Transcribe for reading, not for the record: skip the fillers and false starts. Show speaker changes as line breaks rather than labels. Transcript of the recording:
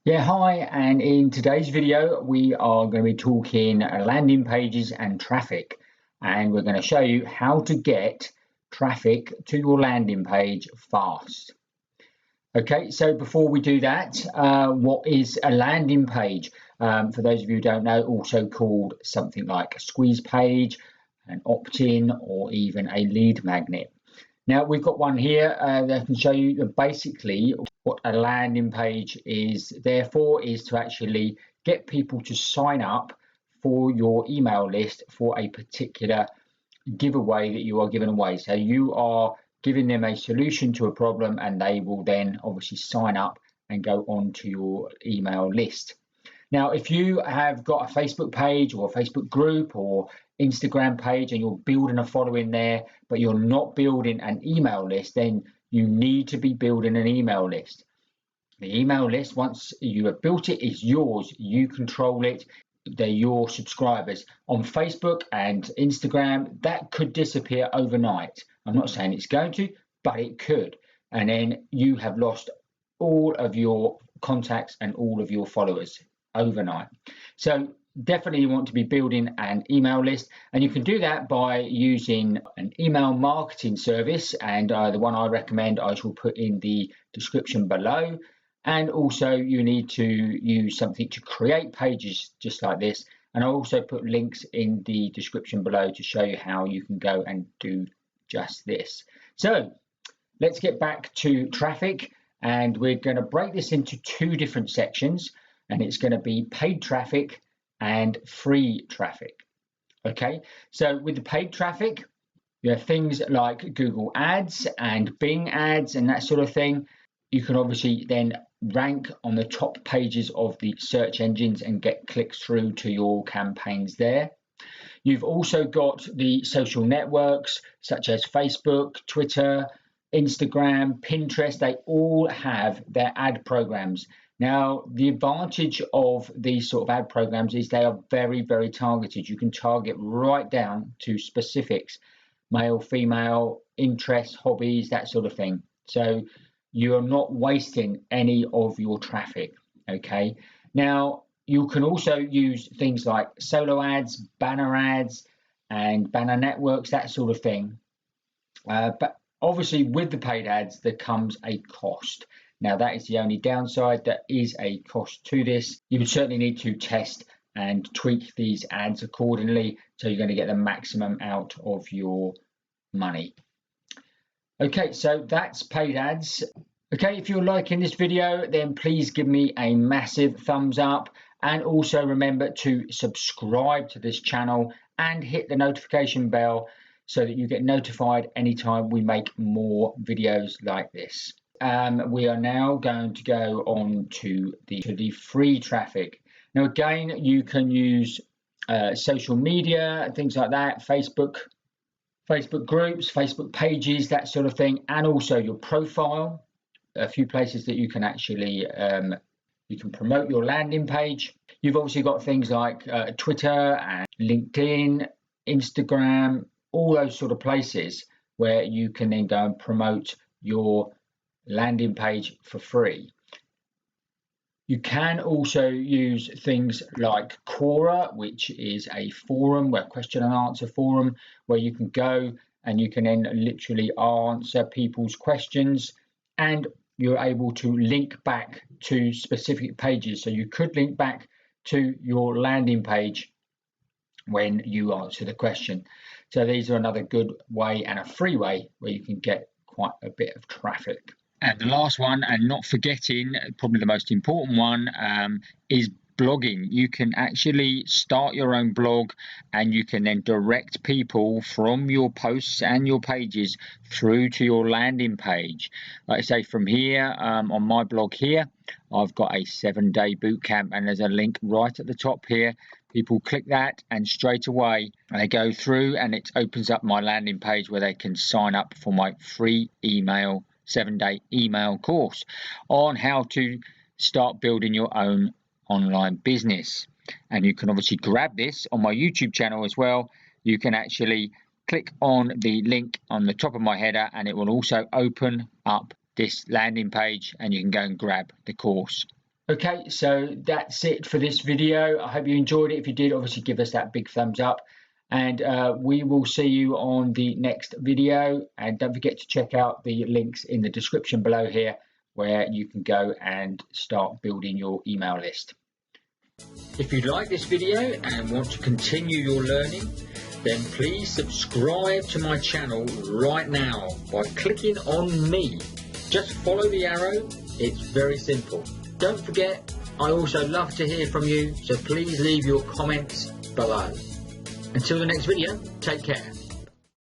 Yeah, hi, and in today's video we are going to be talking landing pages and traffic, and we're going to show you how to get traffic to your landing page fast. Okay, so before we do that, what is a landing page? For those of you who don't know, also called something like a squeeze page, an opt-in, or even a lead magnet. Now we've got one here that can show you basically what a landing page is there for, is to actually get people to sign up for your email list for a particular giveaway that you are giving away. So you are giving them a solution to a problem, and they will then obviously sign up and go on to your email list. Now, if you have got a Facebook page or a Facebook group or Instagram page and you're building a following there, but you're not building an email list, then you need to be building an email list. The email list, once you have built it, is yours. You control it. They're your subscribers. On Facebook and Instagram, that could disappear overnight. I'm not saying it's going to, but it could. And then you have lost all of your contacts and all of your followers overnight. So definitely you want to be building an email list, and you can do that by using an email marketing service, and the one I recommend I shall put in the description below. And also you need to use something to create pages just like this, and I'll also put links in the description below to show you how you can go and do just this. So let's get back to traffic, and we're going to break this into two different sections, and it's going to be paid traffic and free traffic. Okay, so with the paid traffic, you have things like Google ads and Bing ads and that sort of thing. You can obviously then rank on the top pages of the search engines and get clicks through to your campaigns there. You've also got the social networks such as Facebook, Twitter, Instagram, Pinterest. They all have their ad programs. Now, the advantage of these sort of ad programs is they are very, very targeted. You can target right down to specifics, male, female, interests, hobbies, that sort of thing. So you're not wasting any of your traffic, okay? Now, you can also use things like solo ads, and banner networks, that sort of thing. But obviously with the paid ads, there comes a cost. Now, that is the only downside. There is a cost to this. You would certainly need to test and tweak these ads accordingly, so you're going to get the maximum out of your money. Okay, so that's paid ads. Okay, if you're liking this video, then please give me a massive thumbs up, and also remember to subscribe to this channel and hit the notification bell so that you get notified anytime we make more videos like this. We are now going to go on to the free traffic. Now, again, you can use social media, things like that, Facebook groups, Facebook pages, that sort of thing, and also your profile. A few places that you can actually you can promote your landing page. You've obviously got things like Twitter and LinkedIn, Instagram, all those sort of places where you can then go and promote your landing page for free. You can also use things like Quora, which is a forum, where question and answer forum, where you can go and you can then literally answer people's questions, and you're able to link back to specific pages. So you could link back to your landing page when you answer the question. So these are another good way and a free way where you can get quite a bit of traffic. And the last one, and not forgetting, probably the most important one, is blogging. You can actually start your own blog, and you can then direct people from your posts and your pages through to your landing page. Like I say, from here, on my blog here, I've got a 7-day bootcamp, and there's a link right at the top here. People click that, and straight away they go through, and it opens up my landing page where they can sign up for my free 7-day email course on how to start building your own online business. And you can obviously grab this on my YouTube channel as well. You can actually click on the link on the top of my header, and it will also open up this landing page, and you can go and grab the course. Okay, so that's it for this video. I hope you enjoyed it. If you did, obviously give us that big thumbs up. And we will see you on the next video. And don't forget to check out the links in the description below here, where you can go and start building your email list. If you like this video and want to continue your learning, then please subscribe to my channel right now by clicking on me. Just follow the arrow. It's very simple. Don't forget, I also love to hear from you, so please leave your comments below. Until the next video, take care.